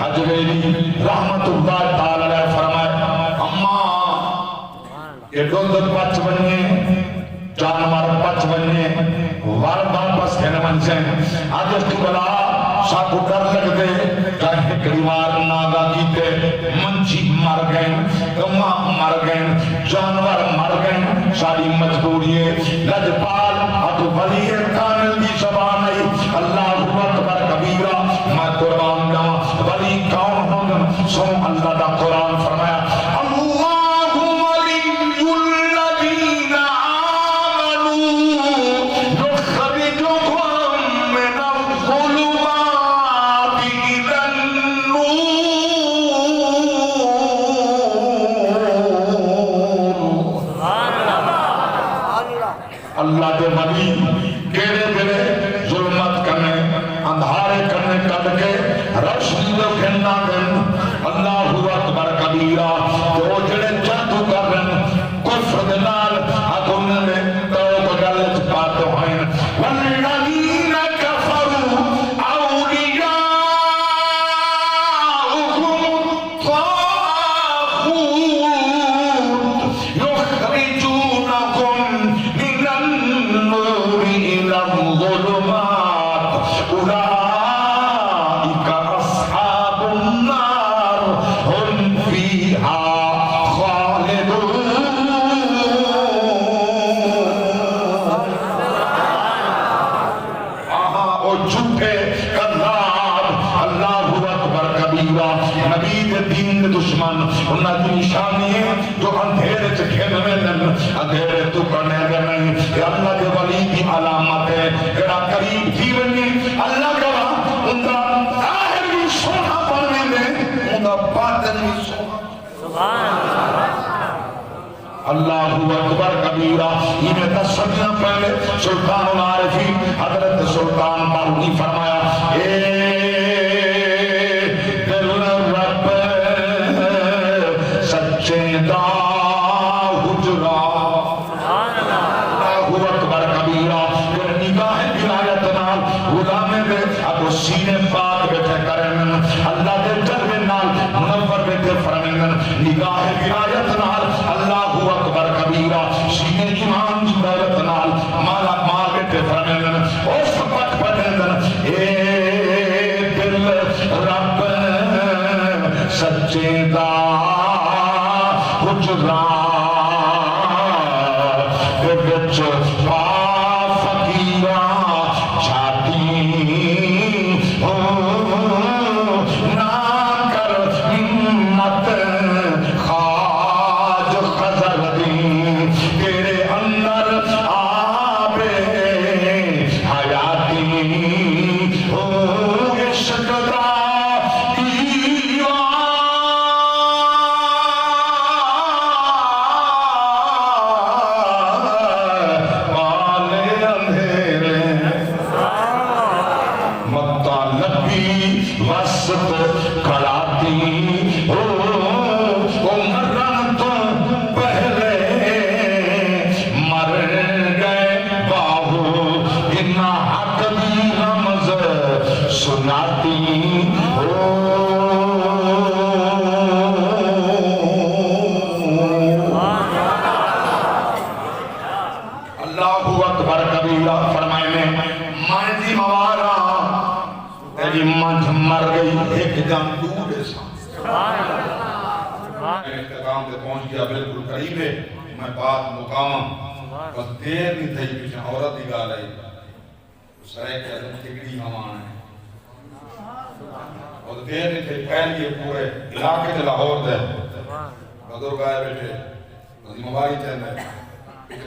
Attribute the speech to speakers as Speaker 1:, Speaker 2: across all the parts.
Speaker 1: حجویری رحمت اللہ تعالی علیہ فرمائے اماں یہ ڈوندر پچ بنیے جانور پچ بنیے واردہ پس کہنے من سے آج اس کی بلا ساتھ ڈر لگ دے کہیں کریوار ناگا کیتے منچی مر گئے گمہ مر گئے جانور مر گئے ساری مجبوری ہے لجپال اتو بلی کامل دی زبان ہے اللہ اکبر کبیرہ میں قربان جاؤں ولی کون ہوں سو اللہ دا قرآن فرمایا اللہ ولی الذین آمنوا یخرجهم من الظلمات إلى النور اللہ دے ولی کیڑے کیڑے ظلمت کرنے اندھارے کرنے کد کے روشنی دے گھننا دن اللہ اکبر کبیرہ جو جڑے جادو کر رہن کفر دلال اکن میں توب گلت پات ہوئیں والذین کفروا اولیاءهم الطاغوت یخرجونکم من النور إلى الظلمات أولئك أصحاب النار هم فيها خالدون او جھوٹے کذاب اللہ اکبر کبیرہ نبی دے دین دے دشمن انہاں دی نشانی ہے جو اندھیرے چ کھیل ویندن اندھیرے تو کرنے دے نہیں کہ اللہ دے ولی دی علامت ہے جڑا قریب تھی ونی اللہ گواہ ان دا ظاہر بھی سونا بننے دے ان دا باطن بھی سونا سبحان اللہ اکبر کبیرہ انہیں 10 صدیاں پہلے سلطان العارفین حضرت سلطان باروی فرمایا اے دل رب سچے دا حجرہ اللہ اکبر کبیرہ پھر نگاہ ولایت نال غلام دے اب سینے پاک بیٹھے کرن اللہ دے جلوے نال منور بیٹھے فرمائن نگاہ ولایت نال اللہ اکبر کبیرہ سینے ایمان دی دولت نال مالا مال بیٹھے فرمائن اس وقت پڑھن اے دل رب سچے دا حجرہ دے وچ پا فقیرہ چھاتی نہ کر ہمت خواج خزر دی تیرے اندر آبے حیاتی عشق دا بالکل قریب ہے میں بات مقام بس دیر نہیں تھی پیچھے عورت ہی گا رہی سرے کے عدم تکڑی ہمان ہے اور دیر نہیں تھی پہل یہ پورے علاقے سے لاہور دے بدر گائے بیٹھے نظیم مباری چند ہے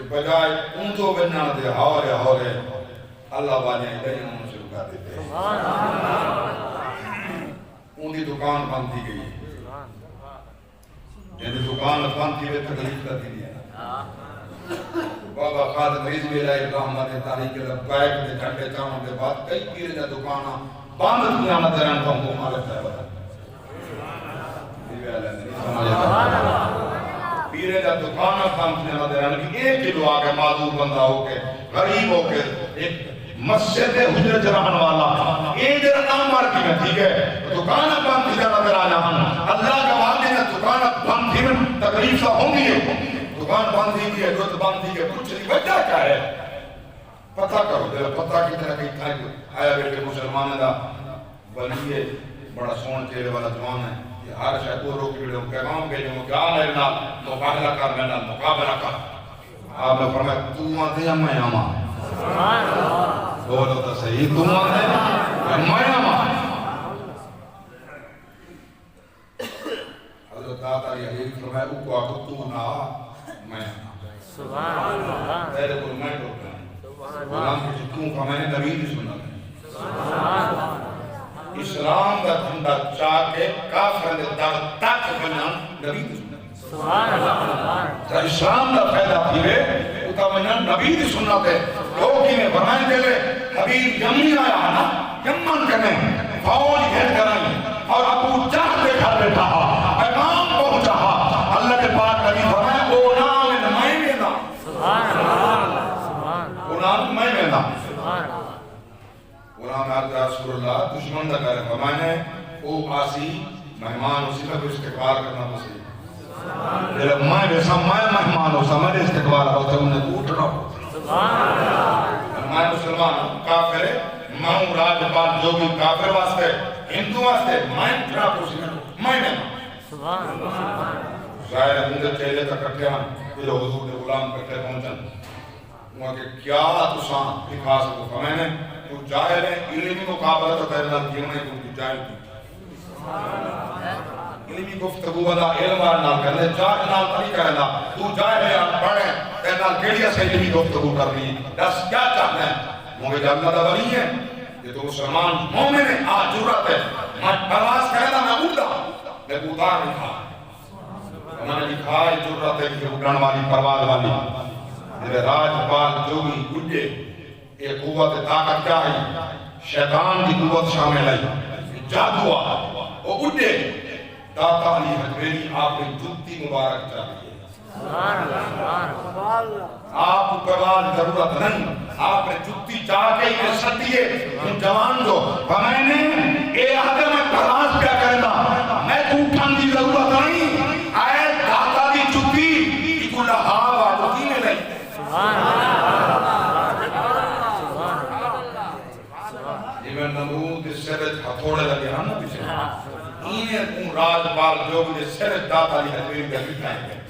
Speaker 1: بجائے ان تو بننا دے ہورے اللہ والے ہیں انہوں شروع کر دیتے ان کی دکان بند تھی گئی یعنی دکان بند تھی وہ تکلیف کا دی بابا خادم رضوی اللہ ابراہم نے تاریخ لبائک دے گھنٹے چاہوں کے بعد کئی پیرے نے دکانہ بند کیا مدران کا مخالف ہے پیرے نے دکانہ بند کیا مدران کی ایک کلو آگے معذور بندہ ہو کے غریب ہو کے ایک مسجد حجرت رہن والا یہ جرا نام مار کی میں ٹھیک ہے دکان بند تھی جانا میرا جہاں اللہ کا وعدے نے دکان بند تھی میں تکلیف ہوں گی دکان بند تھی ہے جو بند تھی ہے کچھ نہیں وجہ کیا ہے پتہ کرو دل پتہ کی طرح کہیں آیا بیٹے مسلمان دا ولی ہے بڑا سون چہرے والا جوان ہے یہ ہر شاید وہ روک بیڑے ہوں پیغام بھیجے ہوں کیا میرے نال مقابلہ کر میرے نال مقابلہ کر آپ نے فرمایا تو آتے یا میں آما بولو تو صحیح تو آتے یا میں آما حضرت داتا یہ فرمایا اوکو آکو تو نا میں
Speaker 2: سبحان اللہ
Speaker 1: پہلے کوئی میں ٹوٹ رہا غلام کی توں کا میں نے نبی نہیں سنا اسلام کا دھندا چاہ کے کافر دے در تک بنا نبی نہیں سنا
Speaker 2: سبحان اللہ
Speaker 1: اسلام کا فائدہ پھیرے اتا منہ نبی دی سنت ہے لوگی نے فرمائے دے لے حبیب یمنی آیا نا یمن کرنے فوج گھر کرائیں اور ابو جہل دے گھر بیٹھا پیغام پہنچا اللہ کے پاک نبی فرمائے او نام میں مینا
Speaker 2: سبحان اللہ سبحان
Speaker 1: او نام میں مینا
Speaker 2: سبحان
Speaker 1: او نام عرض رسول اللہ دشمن دا کہہ رہے فرمائے او آسی مہمان اسی کا بھی استقبال کرنا پسی جب میں ویسا میں مہمان ہو سمجھے استقبال ہوتا ہے انہیں اٹھنا میں مسلمان کافر ہے میں راج پال جو بھی کافر واسطے ہندو واسطے میں اٹھنا پوچھ میں
Speaker 2: سبحان اللہ
Speaker 1: ظاہر ہے مجھے چہلے تک کٹھے ہیں یہ لوگ حضور کے غلام کٹھے پہنچن وہاں کہ کیا تسان دکھا سکو فرمائے نے تو جاہل ہے علمی مقابلہ تو تیرے نال کیوں نہیں کوئی جاہل تھی علمی گفتگو والا علم والا نال کرنے جاہل نال تری کرنا تو جاہل ہے پڑھے تیرے نال کیڑیا سے علمی گفتگو کرنی دس کیا چاہتا ہے مجھے جاننا دا ولی ہے یہ تو مسلمان مومن ہے آج جرات ہے میں پرواز کرنا میں اڑا میں اتار نہیں کھا میں نے لکھا ہے جرات ہے کہ اڑان والی پرواز والی میرے راج پال جوگی گڈے یہ قوت طاقت کیا ہے شیطان کی قوت شامل ہے جادو وہ گڈے داتا علی حجویری آپ نے جتی مبارک چاہیے آپ کو پرواز ضرورت نہیں آپ نے جتی چاہ کے یہ سٹیے جوان جو میں نے اے آگے میں پرواز کیا کرنا میں کوٹھان کی ضرورت نہیں آئے داتا دی جتی کی کل ہاں واجتی میں نہیں یہ میں نمرود اس سرج ہتھوڑے لگے ہاں نا پیچھے انہیں راج پال جو بھی سرج داتا لی حجویری کا لکھائیں گے